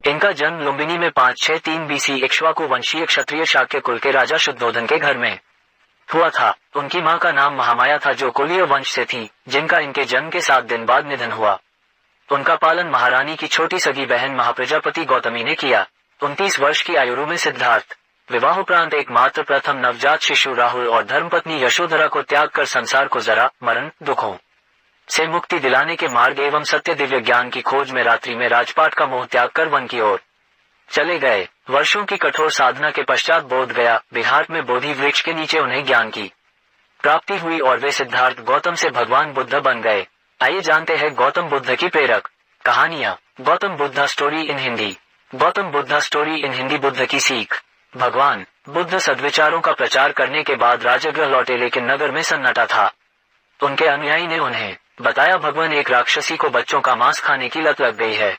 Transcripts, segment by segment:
इनका जन्म लुम्बिनी में 563 BC इक्ष्वाकु वंशीय क्षत्रिय शाक्य कुल के राजा शुद्धोधन के घर में हुआ था। उनकी मां का नाम महामाया था, जो कुलीय वंश से थी, जिनका इनके जन्म के 7 दिन बाद निधन हुआ। उनका पालन महारानी की छोटी सगी बहन महाप्रजापति गौतमी ने किया। 29 वर्ष की आयु में सिद्धार्थ विवाहोपरांत एकमात्र प्रथम नवजात शिशु राहुल और धर्मपत्नी यशोधरा को त्याग कर संसार को जरा मरण दुखों से मुक्ति दिलाने के मार्ग एवं सत्य दिव्य ज्ञान की खोज में रात्रि में राजपाट का मोह त्याग कर वन की ओर चले गए। वर्षों की कठोर साधना के पश्चात बोध गया बिहार में बोधि वृक्ष के नीचे उन्हें ज्ञान की प्राप्ति हुई और वे सिद्धार्थ गौतम से भगवान बुद्ध बन गए। आइए जानते हैं गौतम बुद्ध की प्रेरक कहानियां। Gautam Buddha story in Hindi. Gautam Buddha story in Hindi. Buddha की सीख। भगवान बुद्ध सद्विचारों का प्रचार करने के बाद राजगृह लौटे, लेकिन नगर में सन्नाटा था। उनके अनुयायी ने उन्हें बताया, भगवान एक राक्षसी को बच्चों का मांस खाने की लत लग गई है।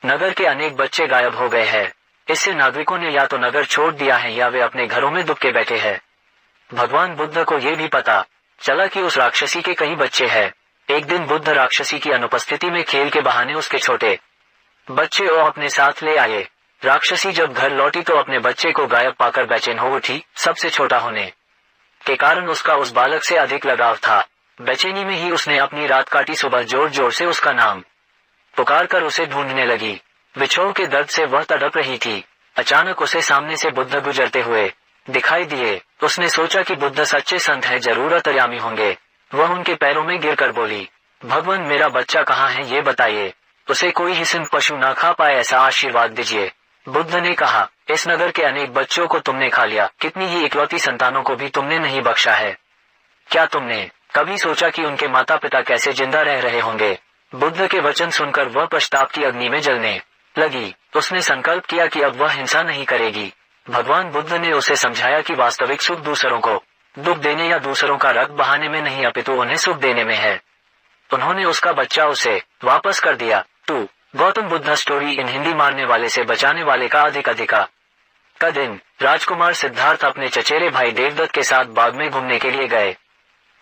नगर के अनेक बच्चे गायब हो गए हैं। इससे नागरिकों ने या तो नगर छोड़ दिया है या वे अपने घरों में दुबके बैठे हैं। भगवान बुद्ध को ये भी पता चला कि उस राक्षसी के कई बच्चे हैं। एक दिन बुद्ध राक्षसी की अनुपस्थिति में खेल के बहाने उसके छोटे बच्चे को अपने साथ ले आए। राक्षसी जब घर लौटी तो अपने बच्चे को गायब पाकर बेचैन हो उठी। सबसे छोटा होने के कारण उसका उस बालक से अधिक लगाव था। बेचैनी में ही उसने अपनी रात काटी। सुबह जोर जोर से उसका नाम पुकार कर उसे ढूंढने लगी। विछोह के दर्द से वह तड़प रही थी। अचानक उसे सामने से बुद्ध गुजरते हुए दिखाई दिए। उसने सोचा कि बुद्ध सच्चे संत हैं, जरूर अंतर्यामी होंगे। वह उनके पैरों में गिरकर बोली, भगवान मेरा बच्चा कहाँ है, ये बताइए। उसे कोई हिंसक पशु न खा पाए, ऐसा आशीर्वाद दीजिए। बुद्ध ने कहा, इस नगर के अनेक बच्चों को तुमने खा लिया, कितनी ही इकलौती संतानों को भी तुमने नहीं बख्शा है। क्या तुमने कभी सोचा कि उनके माता पिता कैसे जिंदा रह रहे होंगे? बुद्ध के वचन सुनकर वह पश्चाताप की अग्नि में जलने लगी। उसने संकल्प किया कि अब वह हिंसा नहीं करेगी। भगवान बुद्ध ने उसे समझाया कि वास्तविक सुख दूसरों को दुख देने या दूसरों का रक्त बहाने में नहीं, अपितु उन्हें सुख देने में है। उन्होंने उसका बच्चा उसे वापस कर दिया। 2 गौतम बुद्ध स्टोरी इन हिंदी। मारने वाले से बचाने वाले का अधिका का दिन। राजकुमार सिद्धार्थ अपने चचेरे भाई देवदत्त के साथ बाग में घूमने के लिए गए।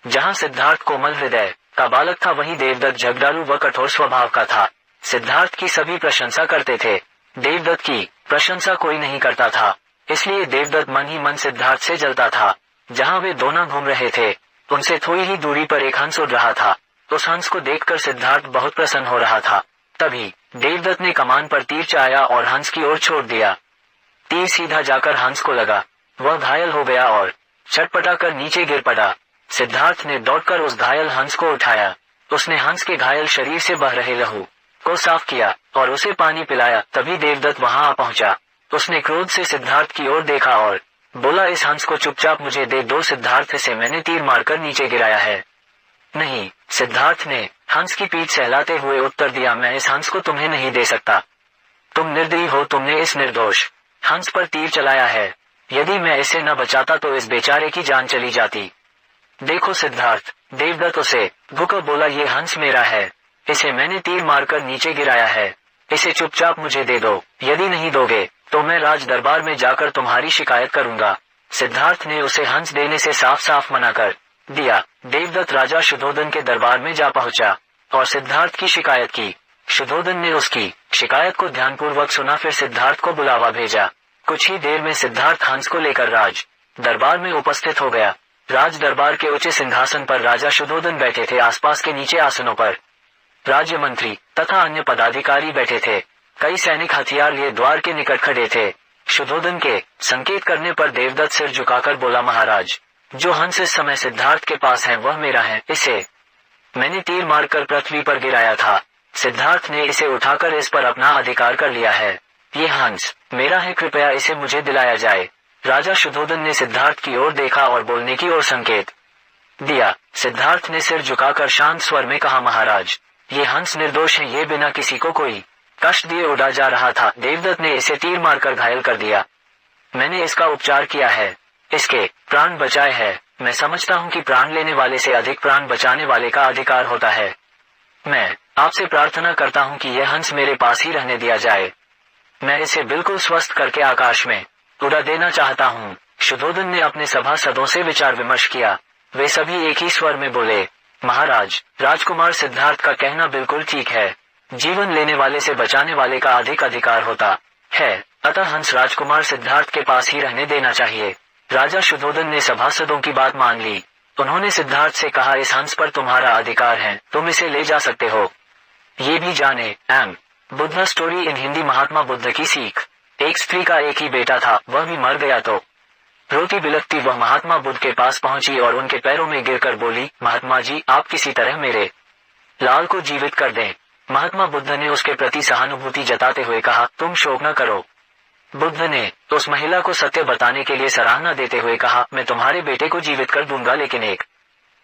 जहाँ सिद्धार्थ कोमल हृदय का बालक था, वहीं देवदत्त झगड़ालू व कठोर स्वभाव का था। सिद्धार्थ की सभी प्रशंसा करते थे, देवदत्त की प्रशंसा कोई नहीं करता था। इसलिए देवदत्त मन ही मन सिद्धार्थ से जलता था। जहाँ वे दोनों घूम रहे थे, उनसे थोड़ी ही दूरी पर एक हंस उड़ रहा था। उस हंस को देखकर सिद्धार्थ बहुत प्रसन्न हो रहा था। तभी देवदत्त ने कमान पर तीर चलाया और हंस की ओर छोड़ दिया। तीर सीधा जाकर हंस को लगा। वह घायल हो गया और छटपटाकर नीचे गिर पड़ा। सिद्धार्थ ने दौड़कर उस घायल हंस को उठाया। उसने हंस के घायल शरीर से बह रहे लहू को साफ किया और उसे पानी पिलाया। तभी देवदत्त वहां आ पहुंचा। उसने क्रोध से सिद्धार्थ की ओर देखा और बोला, इस हंस को चुपचाप मुझे दे दो। सिद्धार्थ से मैंने तीर मारकर नीचे गिराया है। नहीं, सिद्धार्थ ने हंस की पीठ सहलाते हुए उत्तर दिया, मैं इस हंस को तुम्हें नहीं दे सकता। तुम निर्दयी हो, तुमने इस निर्दोष हंस पर तीर चलाया है। यदि मैं इसे न बचाता तो इस बेचारे की जान चली जाती। देखो सिद्धार्थ, देवदत्त उसे भूकर बोला, ये हंस मेरा है, इसे मैंने तीर मारकर नीचे गिराया है। इसे चुपचाप मुझे दे दो। यदि नहीं दोगे तो मैं राज दरबार में जाकर तुम्हारी शिकायत करूंगा। सिद्धार्थ ने उसे हंस देने से साफ साफ मना कर दिया। देवदत्त राजा शुद्धोधन के दरबार में जा पहुंचा और सिद्धार्थ की शिकायत की। शुद्धोधन ने उसकी शिकायत को ध्यानपूर्वक सुना, फिर सिद्धार्थ को बुलावा भेजा। कुछ ही देर में सिद्धार्थ हंस को लेकर राज दरबार में उपस्थित हो गया। राज दरबार के ऊंचे सिंहासन पर राजा शुद्धोधन बैठे थे। आसपास के नीचे आसनों पर राज्य मंत्री तथा अन्य पदाधिकारी बैठे थे। कई सैनिक हथियार लिए द्वार के निकट खड़े थे। शुद्धोधन के संकेत करने पर देवदत्त सिर झुकाकर बोला, महाराज, जो हंस इस समय सिद्धार्थ के पास है वह मेरा है। इसे मैंने तीर मारकर पृथ्वी पर गिराया था। सिद्धार्थ ने इसे उठाकर इस पर अपना अधिकार कर लिया है। ये हंस मेरा है, कृपया इसे मुझे दिलाया जाए। राजा शुद्धोधन ने सिद्धार्थ की ओर देखा और बोलने की ओर संकेत दिया। सिद्धार्थ ने सिर झुकाकर शांत स्वर में कहा, महाराज, ये हंस निर्दोष है, ये बिना किसी को कोई कष्ट दिए उड़ा जा रहा था। देवदत्त ने इसे तीर मारकर घायल कर दिया। मैंने इसका उपचार किया है, इसके प्राण बचाए हैं। मैं समझता हूँ कि प्राण लेने वाले से अधिक प्राण बचाने वाले का अधिकार होता है। मैं आपसे प्रार्थना करता हूँ कि यह हंस मेरे पास ही रहने दिया जाए। मैं इसे बिल्कुल स्वस्थ करके आकाश में उड़ा देना चाहता हूँ। शुद्धोधन ने अपने सभासदों से विचार विमर्श किया। वे सभी एक ही स्वर में बोले, महाराज, राजकुमार सिद्धार्थ का कहना बिल्कुल ठीक है। जीवन लेने वाले से बचाने वाले का अधिक अधिकार होता है। अतः हंस राजकुमार सिद्धार्थ के पास ही रहने देना चाहिए। राजा शुद्धोधन ने सभासदों की बात मान ली। उन्होंने सिद्धार्थ से कहा, इस हंस पर तुम्हारा अधिकार है, तुम इसे ले जा सकते हो। ये भी जाने एम बुद्धा स्टोरी इन हिंदी। महात्मा बुद्ध की सीख। एक स्त्री का एक ही बेटा था, वह भी मर गया तो रोती बिलखती वह महात्मा बुद्ध के पास पहुंची और उनके पैरों में गिरकर बोली, महात्मा जी, आप किसी तरह मेरे लाल को जीवित कर दें। महात्मा बुद्ध ने उसके प्रति सहानुभूति जताते हुए कहा, तुम शोक न करो। बुद्ध ने उस महिला को सत्य बताने के लिए सराहना देते हुए कहा, मैं तुम्हारे बेटे को जीवित कर दूंगा, लेकिन एक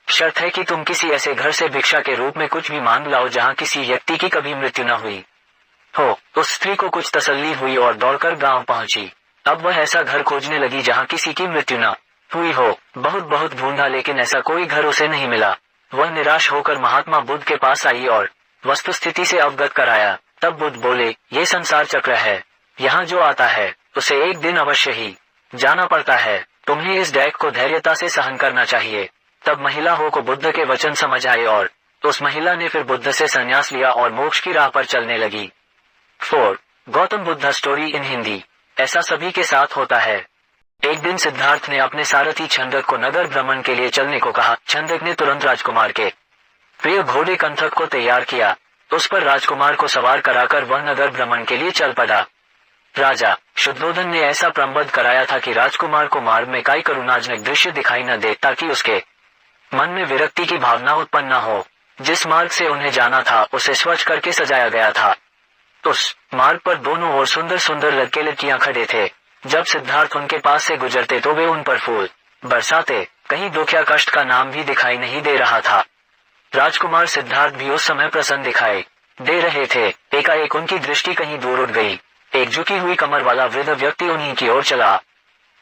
शर्त है कि तुम किसी ऐसे घर से भिक्षा के रूप में कुछ भी मांग लाओ जहाँ किसी व्यक्ति की कभी मृत्यु न हुई हो। उस स्त्री को कुछ तसल्ली हुई और दौड़कर गांव पहुंची। अब वह ऐसा घर खोजने लगी जहाँ किसी की मृत्यु न हुई हो। बहुत बहुत ढूंढा, लेकिन ऐसा कोई घर उसे नहीं मिला। वह निराश होकर महात्मा बुद्ध के पास आई और वस्तुस्थिति से अवगत कराया। तब बुद्ध बोले, ये संसार चक्र है, यहाँ जो आता है उसे एक दिन अवश्य ही जाना पड़ता है। तुम्हें इस दैक को धैर्यता से सहन करना चाहिए। तब महिला को बुद्ध के वचन समझ आए और उस महिला ने फिर बुद्ध से संन्यास लिया और मोक्ष की राह पर चलने लगी। 4. Gautam Buddha story in Hindi. ऐसा सभी के साथ होता है। एक दिन सिद्धार्थ ने अपने सारथी छंदक को नगर भ्रमण के लिए चलने को कहा। छंदक ने तुरंत राजकुमार के प्रिय घोड़े कंथक को तैयार किया। उस पर राजकुमार को सवार कराकर वह नगर भ्रमण के लिए चल पड़ा। राजा शुद्धोधन ने ऐसा प्रबंध कराया था कि राजकुमार को मार्ग में कोई करुणाजनक दृश्य दिखाई न दे, ताकि उसके मन में विरक्ति की भावना उत्पन्न न हो। जिस मार्ग से उन्हें जाना था उसे स्वच्छ करके सजाया गया था। उस मार्ग पर दोनों ओर सुंदर सुंदर लड़के लड़कियां खड़े थे। जब सिद्धार्थ उनके पास से गुजरते तो वे उन पर फूल बरसाते। कहीं दुख या कष्ट का नाम भी दिखाई नहीं दे रहा था। राजकुमार सिद्धार्थ भी उस समय प्रसन्न दिखाई दे रहे थे। एकाएक उनकी दृष्टि कहीं दूर उठ गई। एक झुकी हुई कमर वाला वृद्ध व्यक्ति उन्हीं की ओर चला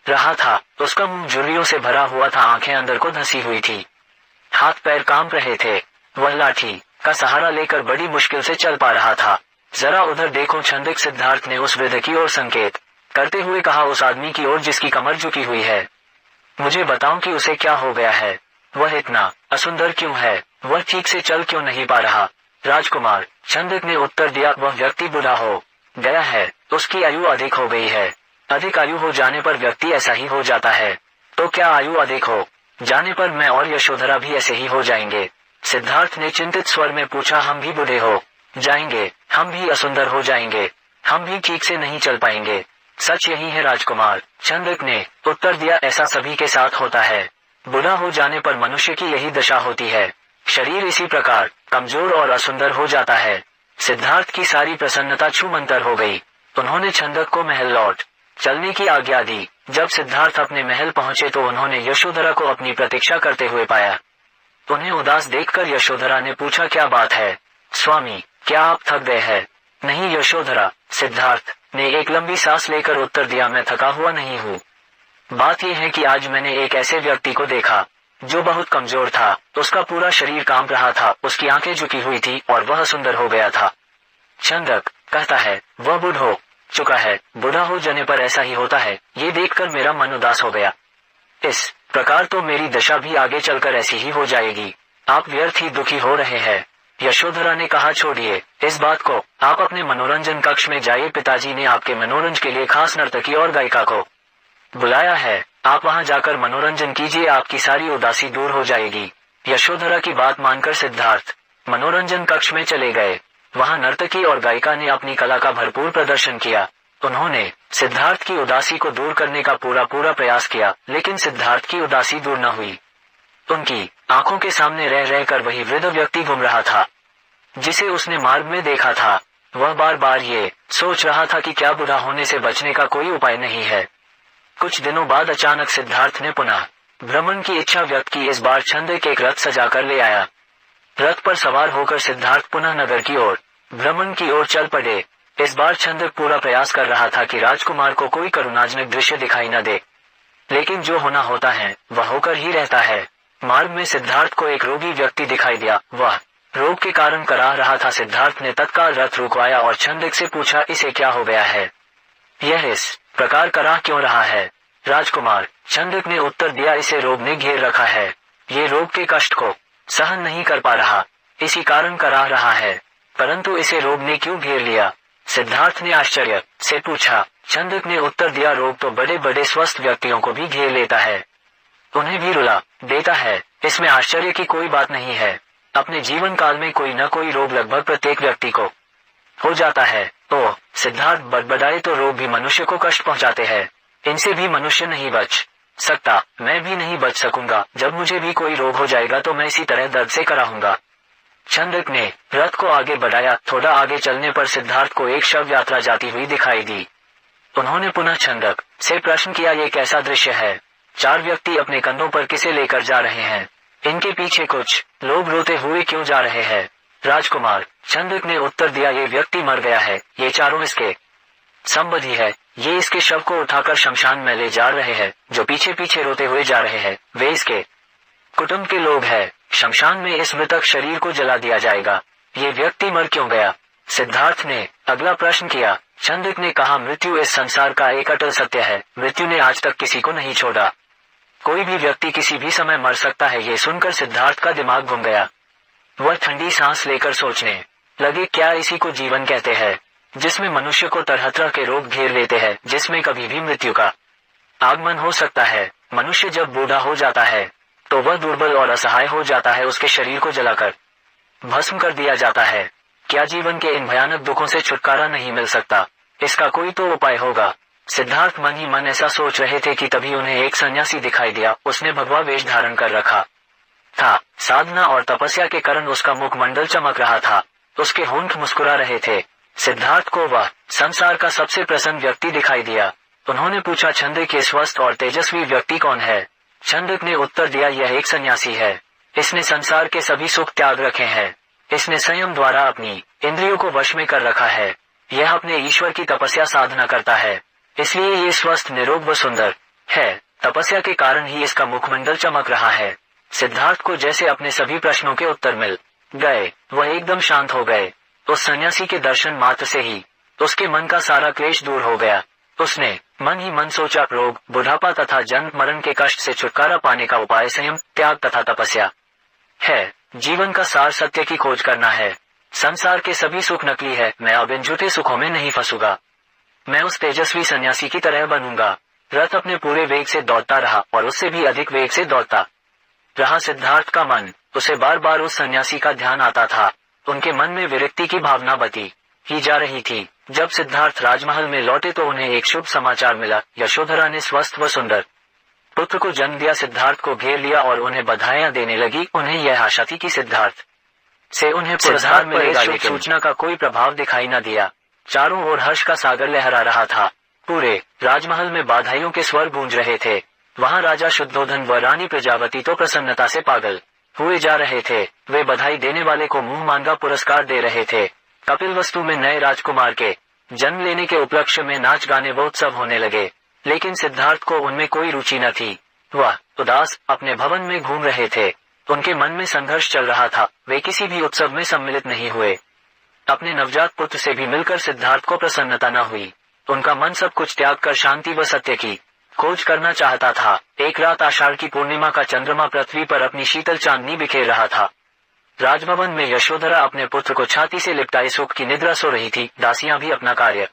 रहा था। उसका मुंह झुर्रियों से भरा हुआ था, आंखें अंदर को धंसी हुई थी, हाथ पैर कांप रहे थे। वह लाठी का सहारा लेकर बड़ी मुश्किल से चल पा रहा था। जरा उधर देखो, छंदक सिद्धार्थ ने उस वृद्ध की ओर संकेत करते हुए कहा, उस आदमी की ओर जिसकी कमर झुकी हुई है। मुझे बताओ कि उसे क्या हो गया है, वह इतना असुंदर क्यों है, वह ठीक से चल क्यों नहीं पा रहा। राजकुमार छंदक ने उत्तर दिया, वह व्यक्ति बूढ़ा हो गया है, उसकी आयु अधिक हो गई है। अधिक आयु हो जाने पर व्यक्ति ऐसा ही हो जाता है। तो क्या आयु अधिक हो जाने पर मैं और यशोधरा भी ऐसे ही हो जाएंगे? सिद्धार्थ ने चिंतित स्वर में पूछा, हम भी बूढ़े हो जाएंगे, हम भी असुंदर हो जाएंगे, हम भी ठीक से नहीं चल पाएंगे। सच यही है राजकुमार, छंदक ने उत्तर दिया, ऐसा सभी के साथ होता है। बूढ़ा हो जाने पर मनुष्य की यही दशा होती है। शरीर इसी प्रकार कमजोर और असुंदर हो जाता है। सिद्धार्थ की सारी प्रसन्नता छूमंतर हो गई। उन्होंने छंदक को महल लौट चलने की आज्ञा दी। जब सिद्धार्थ अपने महल पहुंचे तो उन्होंने यशोधरा को अपनी प्रतीक्षा करते हुए पाया। उन्हें उदास देखकर यशोधरा ने पूछा, क्या बात है स्वामी, क्या आप थक गए हैं? नहीं यशोधरा, सिद्धार्थ ने एक लंबी सांस लेकर उत्तर दिया, मैं थका हुआ नहीं हूँ। बात यह है कि आज मैंने एक ऐसे व्यक्ति को देखा जो बहुत कमजोर था। उसका पूरा शरीर कांप रहा था, उसकी आंखें झुकी हुई थी और वह सुंदर हो गया था। छंदक कहता है, वह बूढ़ा हो चुका है। बूढ़ा हो जाने पर ऐसा ही होता है। ये देखकर मेरा मन उदास हो गया। इस प्रकार तो मेरी दशा भी आगे चलकर ऐसी ही हो जाएगी। आप व्यर्थ ही दुखी हो रहे हैं। यशोधरा ने कहा, छोड़िए इस बात को, आप अपने मनोरंजन कक्ष में जाइए। पिताजी ने आपके मनोरंजन के लिए खास नर्तकी और गायिका को बुलाया है। आप वहां जाकर मनोरंजन कीजिए, आपकी सारी उदासी दूर हो जाएगी। यशोधरा की बात मानकर सिद्धार्थ मनोरंजन कक्ष में चले गए। वहां नर्तकी और गायिका ने अपनी कला का भरपूर प्रदर्शन किया। उन्होंने सिद्धार्थ की उदासी को दूर करने का पूरा प्रयास किया, लेकिन सिद्धार्थ की उदासी दूर न हुई। उनकी आंखों के सामने रह रहकर वही वृद्ध व्यक्ति घूम रहा था जिसे उसने मार्ग में देखा था। वह बार बार ये सोच रहा था कि क्या बूढ़ा होने से बचने का कोई उपाय नहीं है। कुछ दिनों बाद अचानक सिद्धार्थ ने पुनः भ्रमण की इच्छा व्यक्त की। इस बार छंदक एक रथ सजाकर ले आया। रथ पर सवार होकर सिद्धार्थ पुनः नगर की ओर भ्रमण की ओर चल पड़े। इस बार छंदक पूरा प्रयास कर रहा था कि राजकुमार को कोई करुणाजनक दृश्य दिखाई न दे, लेकिन जो होना होता है वह होकर ही रहता है। मार्ग में सिद्धार्थ को एक रोगी व्यक्ति दिखाई दिया। वह रोग के कारण कराह रहा था। सिद्धार्थ ने तत्काल रथ रुकवाया और छंदक से पूछा, इसे क्या हो गया है, यह इस प्रकार कराह क्यों रहा है? राजकुमार छंदक ने उत्तर दिया, इसे रोग ने घेर रखा है। ये रोग के कष्ट को सहन नहीं कर पा रहा, इसी कारण कराह रहा है। परंतु इसे रोग ने क्यों घेर लिया? सिद्धार्थ ने आश्चर्य से पूछा। चंद्रक ने उत्तर दिया, रोग तो बड़े बड़े स्वस्थ व्यक्तियों को भी घेर लेता है, उन्हें भी रुला देता है। इसमें आश्चर्य की कोई बात नहीं है। अपने जीवन काल में कोई न कोई रोग लगभग प्रत्येक व्यक्ति को हो जाता है। ओह, सिद्धार्थ बड़बड़ाए, तो रोग भी मनुष्य को कष्ट पहुंचाते हैं, इनसे भी मनुष्य नहीं बच सकता। मैं भी नहीं बच सकूंगा। जब मुझे भी कोई रोग हो जाएगा तो मैं इसी तरह दर्द से कराऊंगा। चंद्रक ने रथ को आगे बढ़ाया। थोड़ा आगे चलने पर सिद्धार्थ को एक शव यात्रा जाती हुई दिखाई दी। उन्होंने पुनः चंद्रक से प्रश्न किया, ये कैसा दृश्य है? 4 व्यक्ति अपने कंधों पर किसे लेकर जा रहे हैं? इनके पीछे कुछ लोग रोते हुए क्यों जा रहे हैं? राजकुमार, चंद्रक ने उत्तर दिया, ये व्यक्ति मर गया है, ये चारों इसके संबंधी है। ये इसके शव को उठाकर शमशान में ले जा रहे हैं। जो पीछे पीछे रोते हुए जा रहे हैं वे इसके कुटुंब के लोग हैं। शमशान में इस मृतक शरीर को जला दिया जाएगा। ये व्यक्ति मर क्यों गया? सिद्धार्थ ने अगला प्रश्न किया। चंद्रक ने कहा, मृत्यु इस संसार का एक अटल सत्य है। मृत्यु ने आज तक किसी को नहीं छोड़ा। कोई भी व्यक्ति किसी भी समय मर सकता है। ये सुनकर सिद्धार्थ का दिमाग घूम गया। वह ठंडी सांस लेकर सोचने लगे, क्या इसी को जीवन कहते हैं, जिसमें मनुष्य को तरह तरह के रोग घेर लेते हैं, जिसमें कभी भी मृत्यु का आगमन हो सकता है। मनुष्य जब बूढ़ा हो जाता है तो वह दुर्बल और असहाय हो जाता है। उसके शरीर को जलाकर भस्म कर दिया जाता है। क्या जीवन के इन भयानक दुखों से छुटकारा नहीं मिल सकता? इसका कोई तो उपाय होगा। सिद्धार्थ मन ही मन ऐसा सोच रहे थे कि तभी उन्हें एक सन्यासी दिखाई दिया। उसने भगवा वेश धारण कर रखा था। साधना और तपस्या के कारण उसका मुखमंडल चमक रहा था। उसके होंठ मुस्कुरा रहे थे। सिद्धार्थ को वह संसार का सबसे प्रसन्न व्यक्ति दिखाई दिया। उन्होंने पूछा, चंद्रक के स्वस्थ और तेजस्वी व्यक्ति कौन है? चंद्रक ने उत्तर दिया, यह एक सन्यासी है। इसने संसार के सभी सुख त्याग रखे हैं। इसने संयम द्वारा अपनी इंद्रियों को वश में कर रखा है। यह अपने ईश्वर की तपस्या साधना करता है, इसलिए ये स्वस्थ, निरोग व सुंदर है। तपस्या के कारण ही इसका मुखमंडल चमक रहा है। सिद्धार्थ को जैसे अपने सभी प्रश्नों के उत्तर मिल गए। वह एकदम शांत हो गए। उस सन्यासी के दर्शन मात्र से ही उसके मन का सारा क्लेश दूर हो गया। उसने मन ही मन सोचा, रोग, बुढ़ापा तथा जन्म मरण के कष्ट से छुटकारा पाने का उपाय संयम, त्याग तथा तपस्या है। जीवन का सार सत्य की खोज करना है। संसार के सभी सुख नकली है। मैं अब इन झूठे सुखों में नहीं फंसूंगा। मैं उस तेजस्वी सन्यासी की तरह बनूंगा। रथ अपने पूरे वेग से दौड़ता रहा और उससे भी अधिक वेग से दौड़ता रहा। सिद्धार्थ का मन उसे बार बार उस सन्यासी का ध्यान आता था। उनके मन में विरक्ति की भावना बती ही जा रही थी। जब सिद्धार्थ राजमहल में लौटे तो उन्हें एक शुभ समाचार मिला। यशोधरा ने स्वस्थ व सुंदर पुत्र को जन्म दिया। सिद्धार्थ को घेर लिया और उन्हें बधाइयां देने लगी। उन्हें यह आशा थी कि सिद्धार्थ से उन्हें पुरस्कार मिलेगा, लेकिन सूचना का कोई प्रभाव दिखाई न दिया। चारों ओर हर्ष का सागर लहरा रहा था। पूरे राजमहल में बधाइयों के स्वर गूंज रहे थे। वहां राजा शुद्धोधन व रानी प्रजावती तो प्रसन्नता से पागल हुए जा रहे थे। वे बधाई देने वाले को मुंह मांगा पुरस्कार दे रहे थे। कपिलवस्तु में नए राजकुमार के जन्म लेने के उपलक्ष्य में नाच गाने व उत्सव होने लगे, लेकिन सिद्धार्थ को उनमें कोई रुचि न थी। वह उदास अपने भवन में घूम रहे थे। उनके मन में संघर्ष चल रहा था। वे किसी भी उत्सव में सम्मिलित नहीं हुए। अपने नवजात पुत्र से भी मिलकर सिद्धार्थ को प्रसन्नता न हुई। उनका मन सब कुछ त्याग कर शांति व सत्य की खोज करना चाहता था। एक रात आषाढ़ की पूर्णिमा का चंद्रमा पृथ्वी पर अपनी शीतल चांदनी बिखेर रहा था। राजभवन में यशोधरा अपने पुत्र को छाती से लिपटाए सुख की निद्रा सो रही थी। दासियां भी अपना कार्य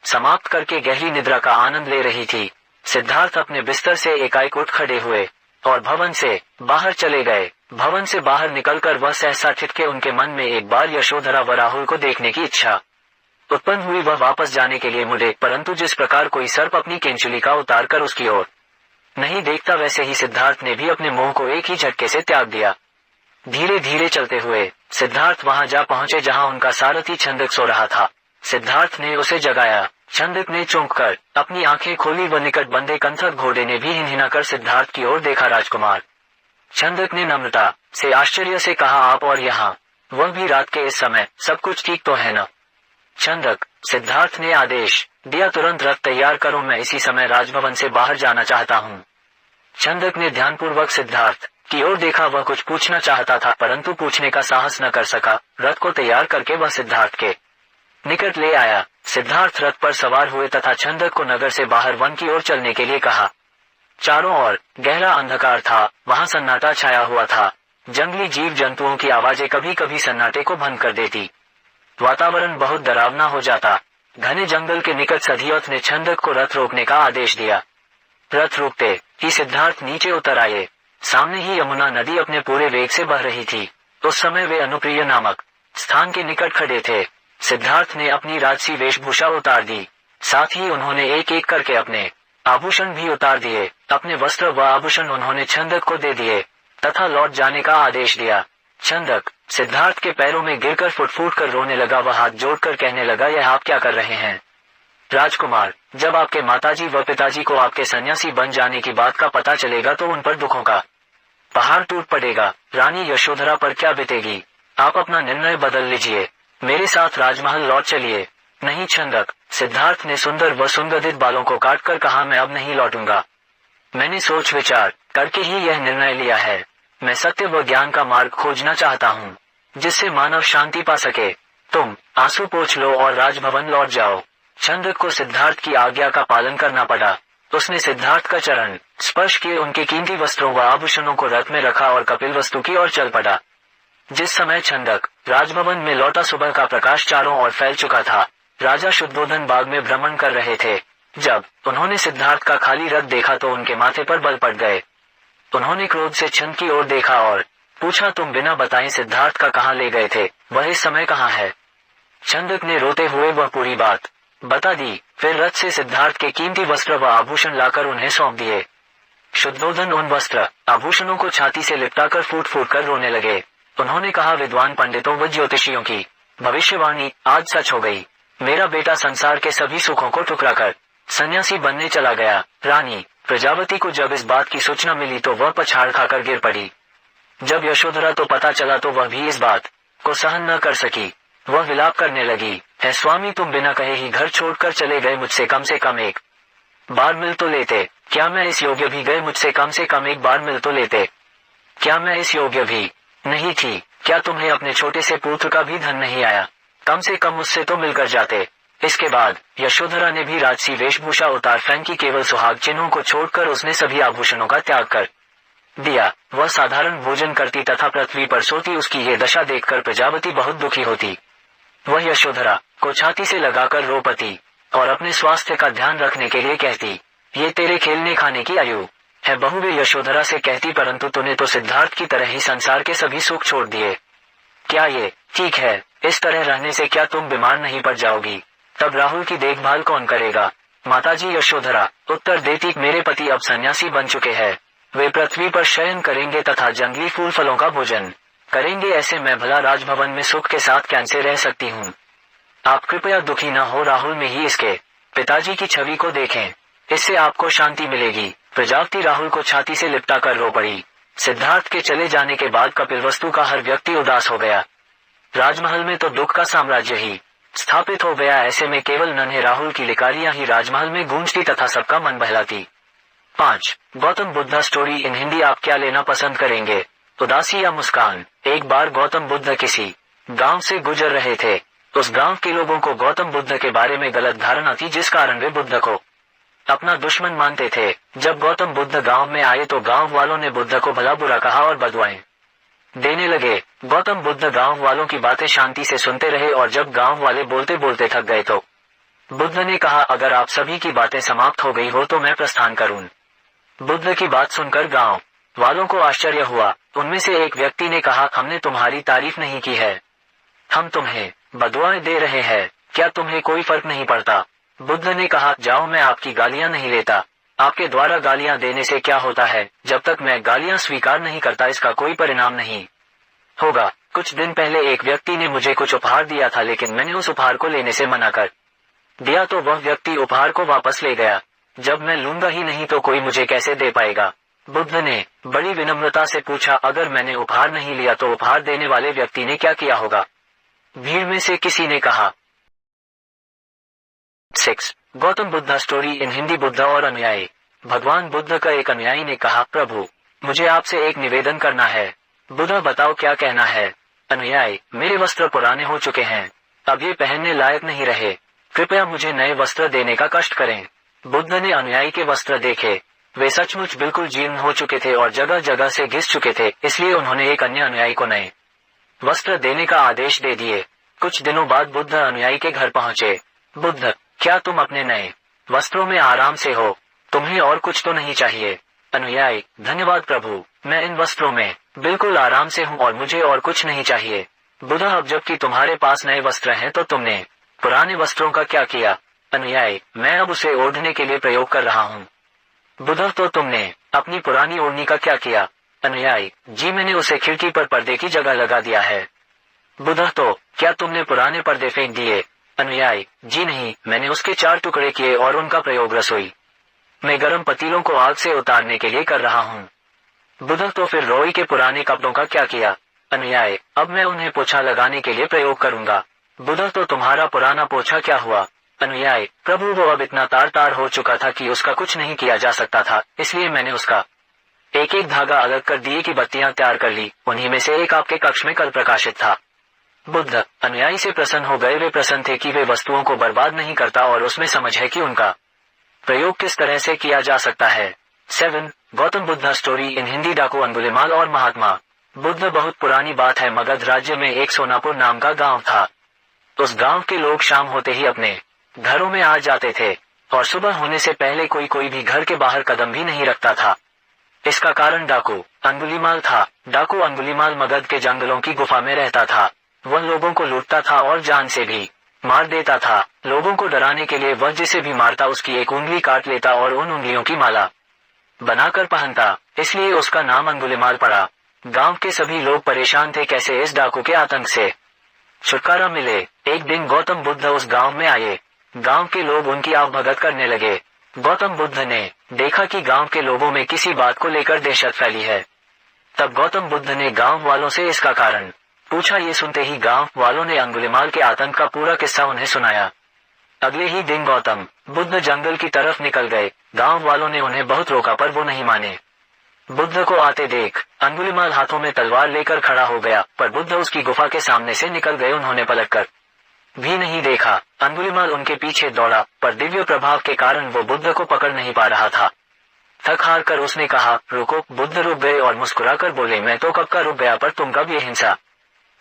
समाप्त करके गहरी निद्रा का आनंद ले रही थी। सिद्धार्थ अपने बिस्तर से एकाएक उठ खड़े हुए और भवन से बाहर चले गए। भवन से बाहर निकलकर वह सहसा ठिठके। उनके मन में एक बार यशोधरा व राहुल को देखने की इच्छा उत्पन्न हुई। वह वापस जाने के लिए मुड़े, परंतु जिस प्रकार कोई सर्प अपनी केंचुलिका उतार कर उसकी ओर नहीं देखता, वैसे ही सिद्धार्थ ने भी अपने मुंह को एक ही झटके से त्याग दिया। धीरे धीरे चलते हुए सिद्धार्थ वहां जा पहुंचे जहां उनका सारथी चंद्रक सो रहा था। सिद्धार्थ ने उसे जगाया। चंद्रक ने चौंक कर अपनी आंखें खोली व निकट बंधे कंथक घोड़े ने भी हिनहिना कर सिद्धार्थ की ओर देखा। राजकुमार, चंद्रक ने नम्रता से आश्चर्य से कहा, आप और यहाँ, वह भी रात के इस समय, सब कुछ ठीक तो है न? चंद्रक, सिद्धार्थ ने आदेश दिया, तुरंत रथ तैयार करो, मैं इसी समय राजभवन से बाहर जाना चाहता हूँ। चंद्रक ने ध्यानपूर्वक सिद्धार्थ की ओर देखा। वह कुछ पूछना चाहता था, परंतु पूछने का साहस न कर सका। रथ को तैयार करके वह सिद्धार्थ के निकट ले आया। सिद्धार्थ रथ पर सवार हुए तथा चंद्रक को नगर से बाहर वन की ओर चलने के लिए कहा। चारों ओर गहरा अंधकार था। वहां सन्नाटा छाया हुआ था। जंगली जीव जंतुओं की आवाजें कभी कभी सन्नाटे को भंग कर देती वातावरण बहुत डरावना हो जाता। घने जंगल के निकट सधियोथ ने छंदक को रथ रोकने का आदेश दिया। रथ रुकते ही सिद्धार्थ नीचे उतर आए। सामने ही यमुना नदी अपने पूरे वेग से बह रही थी। उस समय वे अनुप्रिय नामक स्थान के निकट खड़े थे। सिद्धार्थ ने अपनी राजसी वेशभूषा उतार दी। साथ ही उन्होंने एक एक करके अपने आभूषण भी उतार दिए। अपने वस्त्र व आभूषण उन्होंने छंदक को दे दिए तथा लौट जाने का आदेश दिया। छंदक सिद्धार्थ के पैरों में गिरकर फुट फुट कर रोने लगा। वह हाथ जोड़कर कहने लगा, यह आप क्या कर रहे हैं राजकुमार? जब आपके माताजी व पिताजी को आपके सन्यासी बन जाने की बात का पता चलेगा तो उन पर दुखों का पहाड़ टूट पड़ेगा। रानी यशोधरा पर क्या बीतेगी? आप अपना निर्णय बदल लीजिए, मेरे साथ राजमहल लौट चलिए। नहीं छंदक, सिद्धार्थ ने सुंदर व सुगंधित बालों को काटकर कहा, मैं अब नहीं लौटूंगा। मैंने सोच विचार करके ही यह निर्णय लिया है। मैं सत्य व ज्ञान का मार्ग खोजना चाहता हूँ, जिससे मानव शांति पा सके। तुम आंसू पोंछ लो और राजभवन लौट जाओ। छंदक को सिद्धार्थ की आज्ञा का पालन करना पड़ा। उसने सिद्धार्थ का चरण स्पर्श किए, उनके कीमती वस्त्रों व आभूषणों को रथ में रखा और कपिलवस्तु की ओर चल पड़ा। जिस समय छंदक राजभवन में लौटा, सुबह का प्रकाश चारों ओर फैल चुका था। राजा शुद्धोधन बाग में भ्रमण कर रहे थे। जब उन्होंने सिद्धार्थ का खाली रथ देखा तो उनके माथे पर बल पड़ गए। उन्होंने क्रोध से छंद की ओर देखा और पूछा, तुम बिना बताए सिद्धार्थ का कहाँ ले गए थे? वह इस समय कहाँ है? छंदक ने रोते हुए वह पूरी बात बता दी। फिर रथ से सिद्धार्थ के कीमती वस्त्र व आभूषण लाकर उन्हें सौंप दिए। शुद्धोधन उन वस्त्र आभूषणों को छाती से लिपटाकर फूट फूट कर रोने लगे। उन्होंने कहा, विद्वान पंडितों व ज्योतिषियों की भविष्यवाणी आज सच हो गई। मेरा बेटा संसार के सभी सुखों को ठुकरा कर सन्यासी बनने चला गया। रानी प्रजापति को जब इस बात की सूचना मिली तो वह पछाड़ खाकर गिर पड़ी। जब यशोधरा तो पता चला तो वह भी इस बात को सहन न कर सकी। वह विलाप करने लगी, है स्वामी, तुम बिना कहे ही घर छोड़कर चले गए। मुझसे कम से कम एक बार मिल तो लेते। क्या मैं इस योग्य भी गए? मुझसे कम से कम एक बार मिल तो लेते। क्या मैं इस योग्य भी नहीं थी? क्या तुम्हें अपने छोटे से पुत्र का भी धन नहीं आया? कम से कम उससे तो मिलकर जाते। इसके बाद यशोधरा ने भी राजसी वेशभूषा उतार फेंकी। केवल सुहाग चिन्हों को छोड़कर उसने सभी आभूषणों का त्याग कर दिया। वह साधारण भोजन करती तथा पृथ्वी पर सोती। उसकी ये दशा देखकर प्रजापति बहुत दुखी होती। वह यशोधरा को छाती से लगाकर रो पड़ती और अपने स्वास्थ्य का ध्यान रखने के लिए कहती, ये तेरे खेलने खाने की आयु है बहू। वे यशोधरा से कहती, परंतु तूने तो सिद्धार्थ की तरह ही संसार के सभी सुख छोड़ दिए। क्या ये ठीक है? इस तरह रहने से क्या तुम बीमार नहीं पड़ जाओगी? तब राहुल की देखभाल कौन करेगा? माताजी यशोधरा उत्तर देती, मेरे पति अब सन्यासी बन चुके हैं। वे पृथ्वी पर शयन करेंगे तथा जंगली फूल फलों का भोजन करेंगे। ऐसे मैं भला राजभवन में सुख के साथ कैसे रह सकती हूँ? आप कृपया दुखी न हो, राहुल में ही इसके पिताजी की छवि को देखें, इससे आपको शांति मिलेगी। प्रजापति राहुल को छाती से लिपटा कर रो पड़ी। सिद्धार्थ के चले जाने के बाद कपिलवस्तु का हर व्यक्ति उदास हो गया। राजमहल में तो दुख का साम्राज्य ही स्थापित हो गया। ऐसे में केवल नन्हे राहुल की लिकारियां ही राजमहल में गूंजती तथा सबका मन बहलाती। 5. Gautam Buddha story in Hindi. आप क्या लेना पसंद करेंगे, उदासी या मुस्कान? एक बार गौतम बुद्ध किसी गांव से गुजर रहे थे। उस गांव के लोगों को गौतम बुद्ध के बारे में गलत धारणा थी, जिस कारण वे बुद्ध को अपना दुश्मन मानते थे। जब गौतम बुद्ध गांव में आए तो गांव वालों ने बुद्ध को भला बुरा कहा और बदुआएं देने लगे। गौतम बुद्ध गांव वालों की बातें शांति से सुनते रहे और जब गांव वाले बोलते बोलते थक गए तो बुद्ध ने कहा, अगर आप सभी की बातें समाप्त हो गई हो तो मैं प्रस्थान करूं। बुद्ध की बात सुनकर गांव वालों को आश्चर्य हुआ। उनमें से एक व्यक्ति ने कहा, हमने तुम्हारी तारीफ नहीं की है, हम तुम्हें बदुआएं दे रहे हैं, क्या तुम्हें कोई फर्क नहीं पड़ता? बुद्ध ने कहा, जाओ, मैं आपकी गालियां नहीं लेता। आपके द्वारा गालियां देने से क्या होता है? जब तक मैं गालियां स्वीकार नहीं करता इसका कोई परिणाम नहीं होगा। कुछ दिन पहले एक व्यक्ति ने मुझे कुछ उपहार दिया था, लेकिन मैंने उस उपहार को लेने से मना कर दिया तो वह व्यक्ति उपहार को वापस ले गया। जब मैं लूंगा ही नहीं तो कोई मुझे कैसे दे पाएगा? बुद्ध ने बड़ी विनम्रता से पूछा, अगर मैंने उपहार नहीं लिया तो उपहार देने वाले व्यक्ति ने क्या किया होगा? भीड़ में से किसी ने कहा। 6. Gautam Buddha story in Hindi. बुद्ध और अनुयायी। भगवान बुद्ध का एक अनुयायी ने कहा, प्रभु, मुझे आपसे एक निवेदन करना है। बुद्ध, बताओ क्या कहना है? अनुयायी, मेरे वस्त्र पुराने हो चुके हैं, अब ये पहनने लायक नहीं रहे, कृपया मुझे नए वस्त्र देने का कष्ट करें। बुद्ध ने अनुयायी के वस्त्र देखे। वे सचमुच बिल्कुल जीर्ण हो चुके थे और जगह जगह से घिस चुके थे, इसलिए उन्होंने एक अन्य अनुयायी को नए वस्त्र देने का आदेश दे दिए। कुछ दिनों बाद बुद्ध अनुयायी के घर पहुंचे। बुद्ध, क्या तुम अपने नए वस्त्रों में आराम से हो? तुम्हें और कुछ तो नहीं चाहिए? अनुयायी, धन्यवाद प्रभु, मैं इन वस्त्रों में बिल्कुल आराम से हूँ और मुझे और कुछ नहीं चाहिए। बुद्ध, अब जबकि तुम्हारे पास नए वस्त्र हैं तो तुमने पुराने वस्त्रों का क्या किया? अनुयायी, मैं अब उसे ओढ़ने के लिए प्रयोग कर रहा हूँ। बुद्ध, तो तुमने अपनी पुरानी ओढ़नी का क्या किया? अनुयायी, जी मैंने उसे खिड़की पर पर्दे की जगह लगा दिया है। बुद्ध, तो क्या तुमने पुराने पर्दे फेंक दिए? अनुयायी, जी नहीं, मैंने उसके 4 टुकड़े किए और उनका प्रयोग रसोई में गर्म पतीलों को आग से उतारने के लिए कर रहा हूँ। बुद्ध, तो फिर रोई के पुराने कपड़ों का क्या किया? अनुयायी, अब मैं उन्हें पोछा लगाने के लिए प्रयोग करूंगा। बुद्ध, तो तुम्हारा पुराना पोछा क्या हुआ? अनुयायी, प्रभु वो अब इतना तार तार हो चुका था कि उसका कुछ नहीं किया जा सकता था, इसलिए मैंने उसका एक एक धागा अलग कर दिए की बत्तियां तैयार कर ली। उन्हीं में से एक आपके कक्ष में कल प्रकाशित था। बुद्ध, अनुयायी से प्रसन्न हो गए। वे प्रसन्न थे कि वे वस्तुओं को बर्बाद नहीं करता और उसमें समझ है कि उनका प्रयोग किस तरह से किया जा सकता है। 7 गौतम बुद्ध स्टोरी इन हिंदी। डाकू अंगुलिमाल और महात्मा बुद्ध। बहुत पुरानी बात है, मगध राज्य में एक सोनापुर नाम का गांव था। उस गांव के लोग शाम होते ही अपने घरों में आ जाते थे और सुबह होने से पहले कोई भी घर के बाहर कदम भी नहीं रखता था। इसका कारण डाकू अंगुलिमाल था। डाकू अंगुलिमाल मगध के जंगलों की गुफा में रहता था। वह लोगों को लूटता था और जान से भी मार देता था। लोगों को डराने के लिए वह जिसे भी मारता उसकी एक उंगली काट लेता और उन उंगलियों की माला बनाकर पहनता, इसलिए उसका नाम अंगुलिमाल पड़ा। गांव के सभी लोग परेशान थे कैसे इस डाकू के आतंक से छुटकारा मिले। एक दिन गौतम बुद्ध उस गांव में आए। गांव के लोग उनकी आवभगत करने लगे। गौतम बुद्ध ने देखा कि गांव के लोगों में किसी बात को लेकर दहशत फैली है। तब गौतम बुद्ध ने गांव वालों से इसका कारण पूछा। ये सुनते ही गांव वालों ने अंगुलिमाल के आतंक का पूरा किस्सा उन्हें सुनाया। अगले ही दिन गौतम बुद्ध जंगल की तरफ निकल गए। गांव वालों ने उन्हें बहुत रोका पर वो नहीं माने। बुद्ध को आते देख अंगुलिमाल हाथों में तलवार लेकर खड़ा हो गया, पर बुद्ध उसकी गुफा के सामने से निकल गए। उन्होंने पलटकर भी नहीं देखा। अंगुलिमाल उनके पीछे दौड़ा, पर दिव्य प्रभाव के कारण वो बुद्ध को पकड़ नहीं पा रहा था। थक हार कर उसने कहा, रुको। बुद्ध रुक गए और मुस्कुराकर बोले, मैं तो कब का रुक गया, पर तुम कब ये हिंसा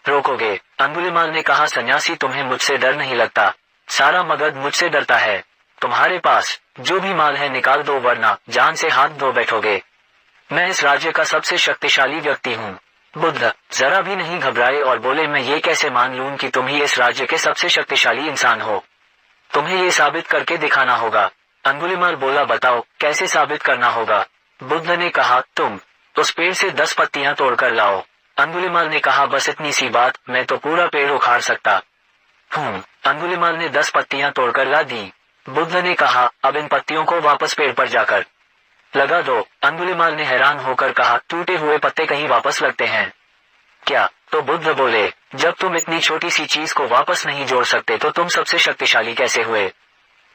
रोकोगे? अंगुलिमाल ने कहा, सन्यासी, तुम्हें मुझसे डर नहीं लगता? सारा मगध मुझसे डरता है। तुम्हारे पास जो भी माल है निकाल दो, वरना जान से हाथ धो बैठोगे। मैं इस राज्य का सबसे शक्तिशाली व्यक्ति हूँ। बुद्ध जरा भी नहीं घबराए और बोले, मैं ये कैसे मान लूं कि तुम ही इस राज्य के सबसे शक्तिशाली इंसान हो? तुम्हें ये साबित करके दिखाना होगा। अंगुलिमाल बोला, बताओ कैसे साबित करना होगा? बुद्ध ने कहा, तुम उस पेड़ से 10 पत्तियां तोड़कर लाओ। अंगुलिमाल ने कहा, बस इतनी सी बात, मैं तो पूरा पेड़ उखाड़ सकता हूँ। अंगुलिमाल ने 10 पत्तियां तोड़कर ला दी। बुद्ध ने कहा, अब इन पत्तियों को वापस पेड़ पर जाकर लगा दो। अंगुलिमाल ने हैरान होकर कहा, टूटे हुए पत्ते कहीं वापस लगते हैं क्या? तो बुद्ध बोले, जब तुम इतनी छोटी सी चीज को वापस नहीं जोड़ सकते तो तुम सबसे शक्तिशाली कैसे हुए?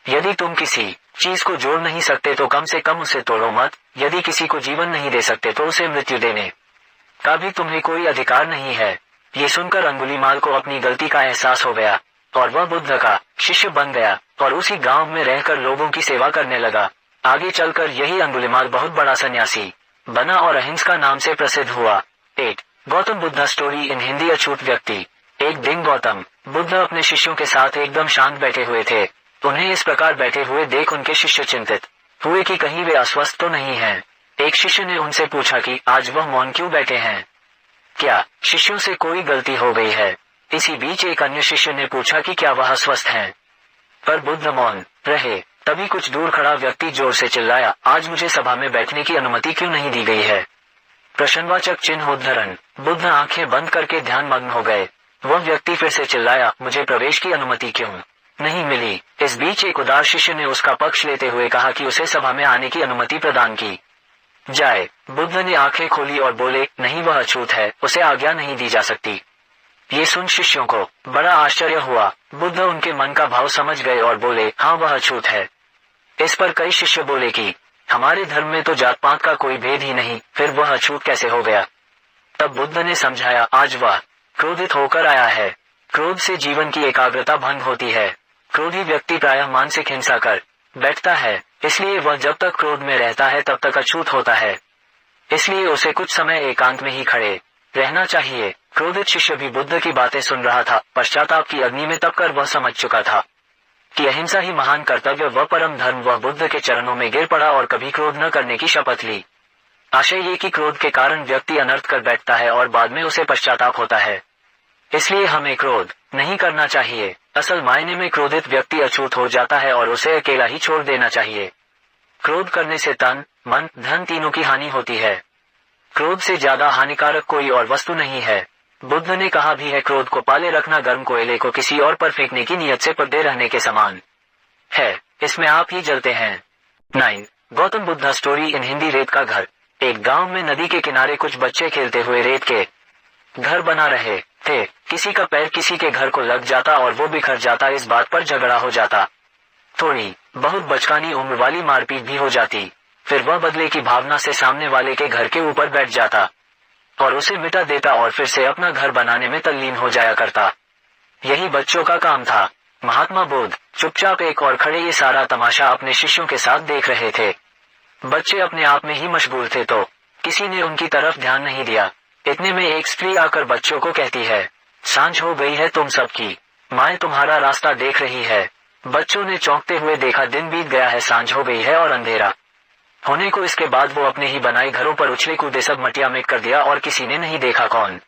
यदि तुम किसी चीज को जोड़ नहीं सकते तो कम से कम उसे तोड़ो मत। यदि किसी को जीवन नहीं दे सकते तो उसे मृत्यु देने का भी तुम्हें कोई अधिकार नहीं है। ये सुनकर अंगुलिमाल को अपनी गलती का एहसास हो गया और वह बुद्ध का शिष्य बन गया और उसी गांव में रहकर लोगों की सेवा करने लगा। आगे चलकर यही अंगुलिमाल बहुत बड़ा सन्यासी बना और अहिंसा नाम से प्रसिद्ध हुआ। 8 गौतम बुद्ध स्टोरी इन हिंदी। अछूत व्यक्ति। एक दिन गौतम बुद्ध अपने शिष्यों के साथ एकदम शांत बैठे हुए थे। उन्हें इस प्रकार बैठे हुए देख उनके शिष्य चिंतित हुए कि कहीं वे अस्वस्थ तो नहीं हैं। एक शिष्य ने उनसे पूछा कि आज वह मौन क्यों बैठे हैं, क्या शिष्यों से कोई गलती हो गई है? इसी बीच एक अन्य शिष्य ने पूछा कि क्या वह अस्वस्थ हैं? पर बुद्ध मौन रहे। तभी कुछ दूर खड़ा व्यक्ति जोर से चिल्लाया, आज मुझे सभा में बैठने की अनुमति क्यों नहीं दी गई है? प्रश्नवाचक चिन्ह उद्धरण। बुद्ध आंखें बंद करके ध्यान मग्न हो गए। वह व्यक्ति फिर से चिल्लाया, मुझे प्रवेश की अनुमति क्यों नहीं मिली? इस बीच एक उदार शिष्य ने उसका पक्ष लेते हुए कहा कि उसे सभा में आने की अनुमति प्रदान की जाए। बुद्ध ने आंखें खोली और बोले, नहीं, वह अछूत है, उसे आज्ञा नहीं दी जा सकती। ये सुन शिष्यों को बड़ा आश्चर्य हुआ। बुद्ध उनके मन का भाव समझ गए और बोले, हाँ, वह अछूत है। इस पर कई शिष्य बोले कि हमारे धर्म में तो जात पात का कोई भेद ही नहीं, फिर वह अछूत कैसे हो गया? तब बुद्ध ने समझाया, आज वह क्रोधित होकर आया है। क्रोध से जीवन की एकाग्रता भंग होती है। क्रोधी व्यक्ति प्रायः मानसिक हिंसा कर बैठता है, इसलिए वह जब तक क्रोध में रहता है तब तक अछूत होता है। इसलिए उसे कुछ समय एकांत में ही खड़े रहना चाहिए। क्रोधित शिष्य भी बुद्ध की बातें सुन रहा था। पश्चाताप की अग्नि में तपकर वह समझ चुका था कि अहिंसा ही महान कर्तव्य व परम धर्म। वह बुद्ध के चरणों में गिर पड़ा और कभी क्रोध न करने की शपथ ली। आशय ये कि क्रोध के कारण व्यक्ति अनर्थ कर बैठता है और बाद में उसे पश्चाताप होता है। इसलिए हमें क्रोध नहीं करना चाहिए। असल मायने में क्रोधित व्यक्ति अछूत हो जाता है और उसे अकेला ही छोड़ देना चाहिए। क्रोध करने से तन, मन, धन तीनों की हानि होती है। क्रोध से ज्यादा हानिकारक कोई और वस्तु नहीं है। बुद्ध ने कहा भी है, क्रोध को पाले रखना गर्म कोयले को किसी और पर फेंकने की नियत से पर्दे रहने के समान है। इसमें आप ही जलते हैं। 9. Gautam Buddha story in Hindi. रेत का घर। एक गांव में नदी के किनारे कुछ बच्चे खेलते हुए रेत के घर बना रहे थे। किसी का पैर किसी के घर को लग जाता और वो बिखर जाता। इस बात पर झगड़ा हो जाता। थोड़ी बहुत बचकानी उम्र वाली मारपीट भी हो जाती। फिर वह बदले की भावना से सामने वाले के घर के ऊपर बैठ जाता और उसे मिटा देता और फिर से अपना घर बनाने में तल्लीन हो जाया करता। यही बच्चों का काम था। महात्मा बुद्ध चुपचाप एक और खड़े ये सारा तमाशा अपने शिष्यों के साथ देख रहे थे। बच्चे अपने आप में ही मशगूल थे तो किसी ने उनकी तरफ ध्यान नहीं दिया। इतने में एक स्त्री आकर बच्चों को कहती है, सांझ हो गई है, तुम सबकी माएँ तुम्हारा रास्ता देख रही है। बच्चों ने चौंकते हुए देखा, दिन बीत गया है, सांझ हो गई है और अंधेरा होने को। इसके बाद वो अपने ही बनाए घरों पर उछले कूदे, सब मटिया में कर दिया और किसी ने नहीं देखा कौन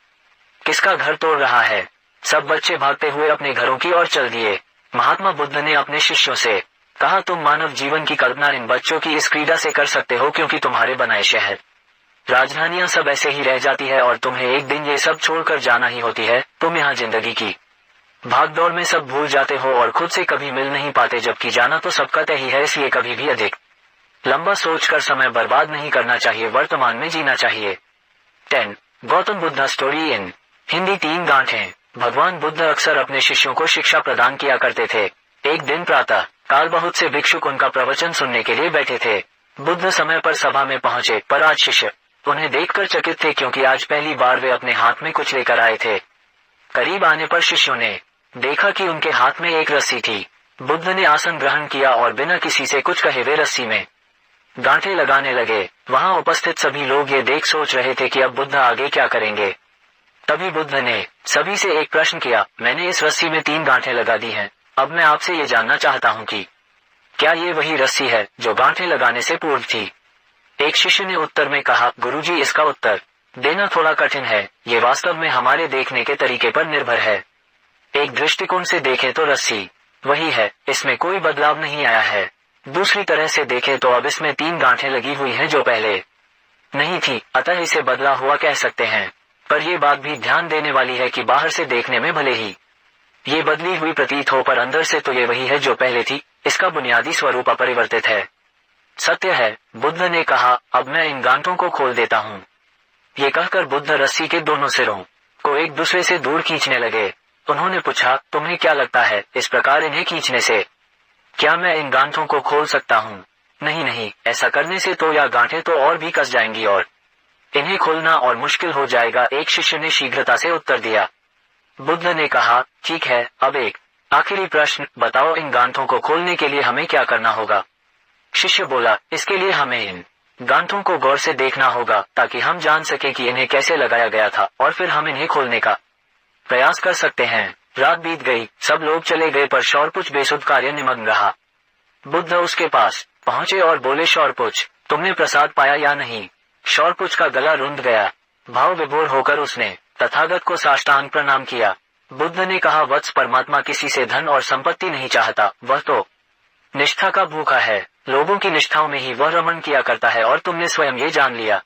किसका घर तोड़ रहा है। सब बच्चे भागते हुए अपने घरों की ओर चल दिए। महात्मा बुद्ध ने अपने शिष्यों से कहा, तुम मानव जीवन की कल्पना इन बच्चों की इस क्रीड़ा से कर सकते हो, क्योंकि तुम्हारे बनाए शहर, राजधानियां सब ऐसे ही रह जाती है और तुम्हें एक दिन ये सब छोड़कर जाना ही होती है। तुम यहाँ जिंदगी की भागदौड़ में सब भूल जाते हो और खुद से कभी मिल नहीं पाते, जबकि जाना तो सबका तय ही है। इसलिए कभी भी अधिक लंबा सोचकर समय बर्बाद नहीं करना चाहिए, वर्तमान में जीना चाहिए। 10. Gautam Buddha story in Hindi. 3 गांठें। भगवान बुद्ध अक्सर अपने शिष्यों को शिक्षा प्रदान किया करते थे। एक दिन प्रातः काल बहुत से भिक्षुक उनका प्रवचन सुनने के लिए बैठे थे। बुद्ध समय पर सभा में पहुंचे, पर आज शिष्य उन्हें देखकर चकित थे, क्योंकि आज पहली बार वे अपने हाथ में कुछ लेकर आए थे। करीब आने पर शिष्यों ने देखा कि उनके हाथ में एक रस्सी थी। बुद्ध ने आसन ग्रहण किया और बिना किसी से कुछ कहे वे रस्सी में गांठें लगाने लगे। वहां उपस्थित सभी लोग ये देख सोच रहे थे कि अब बुद्ध आगे क्या करेंगे। तभी बुद्ध ने सभी से एक प्रश्न किया, मैंने इस रस्सी में 3 गांठें लगा दी हैं। अब मैं आपसे ये जानना चाहता हूँ कि क्या ये वही रस्सी है जो गांठें लगाने से पूर्व थी। एक शिष्य ने उत्तर में कहा, गुरुजी, इसका उत्तर देना थोड़ा कठिन है। ये वास्तव में हमारे देखने के तरीके पर निर्भर है। एक दृष्टिकोण से देखें तो रस्सी वही है, इसमें कोई बदलाव नहीं आया है। दूसरी तरह से देखें तो अब इसमें 3 गांठें लगी हुई हैं जो पहले नहीं थी, अतः इसे बदला हुआ कह सकते हैं। पर यह बात भी ध्यान देने वाली है कि बाहर से देखने में भले ही ये बदली हुई प्रतीत हो, पर अंदर से तो ये वही है जो पहले थी। इसका बुनियादी स्वरूप अपरिवर्तित है, सत्य है। बुद्ध ने कहा, अब मैं इन गांठों को खोल देता हूँ। ये कहकर बुद्ध रस्सी के दोनों सिरों को एक दूसरे से दूर खींचने लगे। उन्होंने पूछा, तुम्हें क्या लगता है, इस प्रकार इन्हें खींचने से क्या मैं इन गांठों को खोल सकता हूँ? नहीं नहीं, ऐसा करने से तो यह गांठें तो और भी कस जाएंगी और इन्हें खोलना और मुश्किल हो जाएगा। एक शिष्य ने शीघ्रता से उत्तर दिया। बुद्ध ने कहा, ठीक है, अब एक आखिरी प्रश्न, बताओ इन गांठों को खोलने के लिए हमें क्या करना होगा। शिष्य बोला, इसके लिए हमें इन गांठों को गौर से देखना होगा ताकि हम जान सकें कि इन्हें कैसे लगाया गया था, और फिर हम इन्हें खोलने का प्रयास कर सकते हैं। रात बीत गई, सब लोग चले गए, पर शौरपुछ बेसुध कार्य निमग्न रहा। बुद्ध उसके पास पहुंचे और बोले, शौरपुछ, तुमने प्रसाद पाया या नहीं? शौरपुछ का गला रुंध गया। भाव विभोर होकर उसने तथागत को साष्टांग प्रणाम किया। बुद्ध ने कहा, वत्स, परमात्मा किसी से धन और संपत्ति नहीं चाहता, वह तो निष्ठा का भूखा है। लोगों की निष्ठाओं में ही वह रमण किया करता है और तुमने स्वयं ये जान लिया।